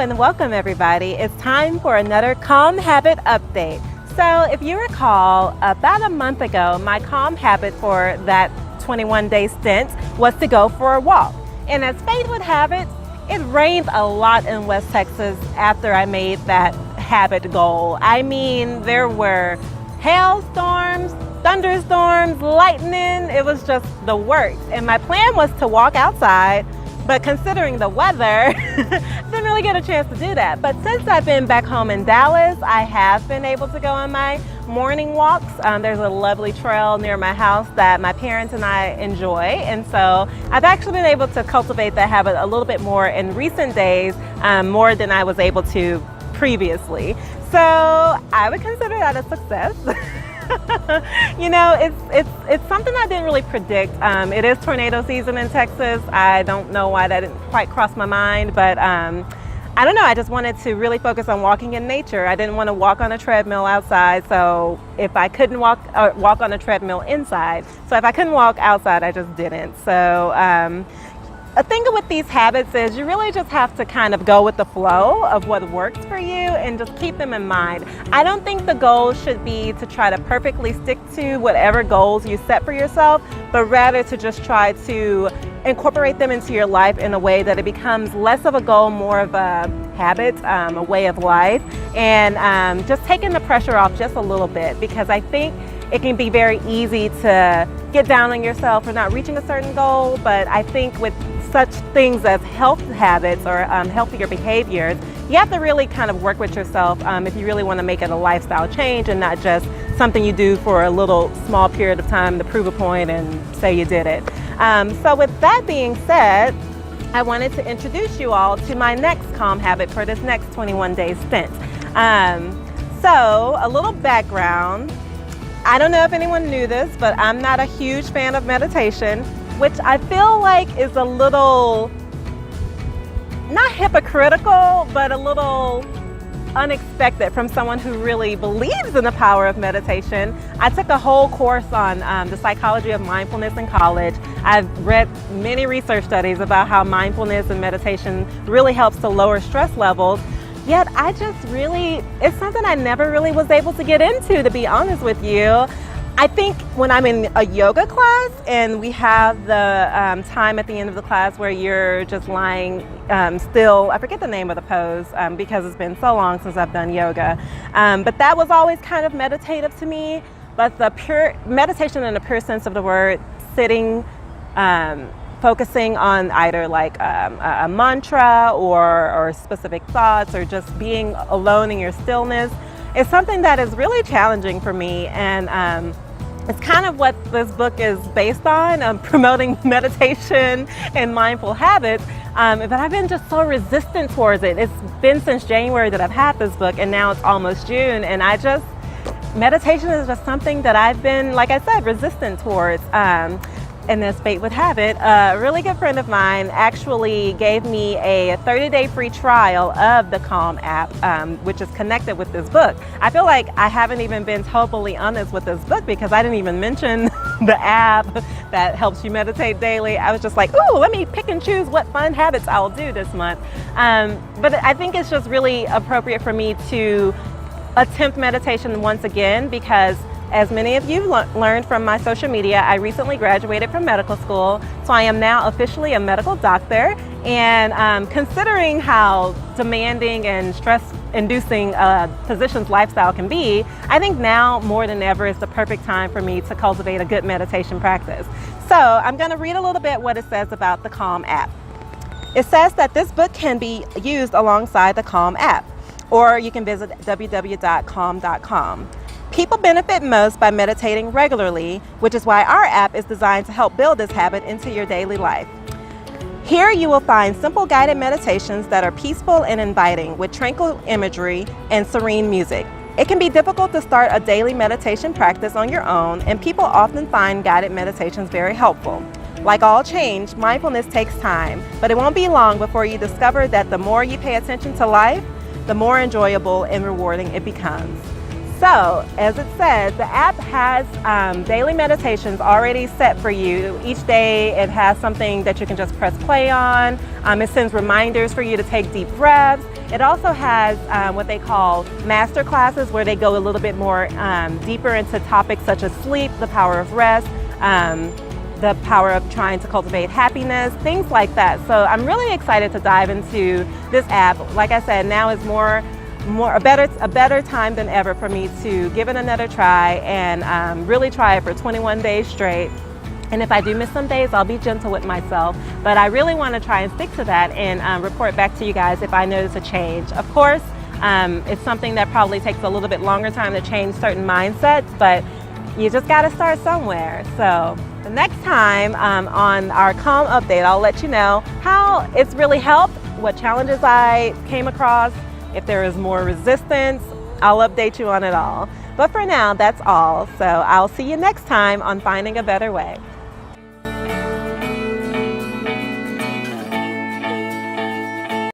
and welcome everybody. It's time for another Calm Habit update. So if you recall, about a month ago, my calm habit for that 21-day stint was to go for a walk. And as fate would have it, it rained a lot in West Texas after I made that habit goal. I mean, there were hailstorms, thunderstorms, lightning. It was just the works. And my plan was to walk outside, but considering the weather, didn't really get a chance to do that. But since I've been back home in Dallas, I have been able to go on my morning walks. There's a lovely trail near my house that my parents and I enjoy. And so I've actually been able to cultivate that habit a little bit more in recent days, more than I was able to previously. So I would consider that a success. You know, it's something I didn't really predict. It is tornado season in Texas. I don't know why that didn't quite cross my mind, but I don't know. I just wanted to really focus on walking in nature. I didn't want to walk on a treadmill outside, so if I couldn't walk on a treadmill inside, so if I couldn't walk outside, I just didn't. So a thing with these habits is you really just have to kind of go with the flow of what works for you and just keep them in mind. I don't think the goal should be to try to perfectly stick to whatever goals you set for yourself, but rather to just try to incorporate them into your life in a way that it becomes less of a goal, more of a habit, a way of life, and just taking the pressure off just a little bit, because I think it can be very easy to get down on yourself for not reaching a certain goal. But I think with such things as health habits or healthier behaviors, you have to really kind of work with yourself if you really want to make it a lifestyle change and not just something you do for a little small period of time to prove a point and say you did it. So with that being said, I wanted to introduce you all to my next calm habit for this next 21-day stint. So a little background. I don't know if anyone knew this, but I'm not a huge fan of meditation, which I feel like is a little, not hypocritical, but a little unexpected from someone who really believes in the power of meditation. I took a whole course on the psychology of mindfulness in college. I've read many research studies about how mindfulness and meditation really helps to lower stress levels. Yet I just really, it's something I never really was able to get into, to be honest with you. I think when I'm in a yoga class and we have the time at the end of the class where you're just lying still, I forget the name of the pose because it's been so long since I've done yoga, but that was always kind of meditative to me. But the pure meditation in the pure sense of the word, sitting, focusing on either like a mantra or specific thoughts, or just being alone in your stillness, is something that is really challenging for me. And it's kind of what this book is based on, promoting meditation and mindful habits. But I've been just so resistant towards it. It's been since January that I've had this book, and now it's almost June, and meditation is just something that I've been, like I said, resistant towards. And as fate would have it, a really good friend of mine actually gave me a 30-day free trial of the Calm app, which is connected with this book. I feel like I haven't even been totally honest with this book because I didn't even mention the app that helps you meditate daily. I was just like, ooh, let me pick and choose what fun habits I'll do this month. But I think it's just really appropriate for me to attempt meditation once again, because as many of you learned from my social media, I recently graduated from medical school, so I am now officially a medical doctor. And considering how demanding and stress-inducing a physician's lifestyle can be, I think now more than ever is the perfect time for me to cultivate a good meditation practice. So I'm going to read a little bit what it says about the Calm app. It says that this book can be used alongside the Calm app, or you can visit www.calm.com. People benefit most by meditating regularly, which is why our app is designed to help build this habit into your daily life. Here you will find simple guided meditations that are peaceful and inviting, with tranquil imagery and serene music. It can be difficult to start a daily meditation practice on your own, and people often find guided meditations very helpful. Like all change, mindfulness takes time, but it won't be long before you discover that the more you pay attention to life, the more enjoyable and rewarding it becomes. So, as it says, the app has daily meditations already set for you. Each day it has something that you can just press play on. It sends reminders for you to take deep breaths. It also has what they call master classes, where they go a little bit more deeper into topics such as sleep, the power of rest, the power of trying to cultivate happiness, things like that. So I'm really excited to dive into this app. Like I said, now is a better time than ever for me to give it another try and really try it for 21 days straight. And if I do miss some days, I'll be gentle with myself. But I really want to try and stick to that and report back to you guys if I notice a change. Of course, it's something that probably takes a little bit longer time to change certain mindsets, but you just got to start somewhere. So the next time on our Calm Update, I'll let you know how it's really helped, what challenges I came across. If there is more resistance, I'll update you on it all. But for now, that's all. So I'll see you next time on Finding a Better Way.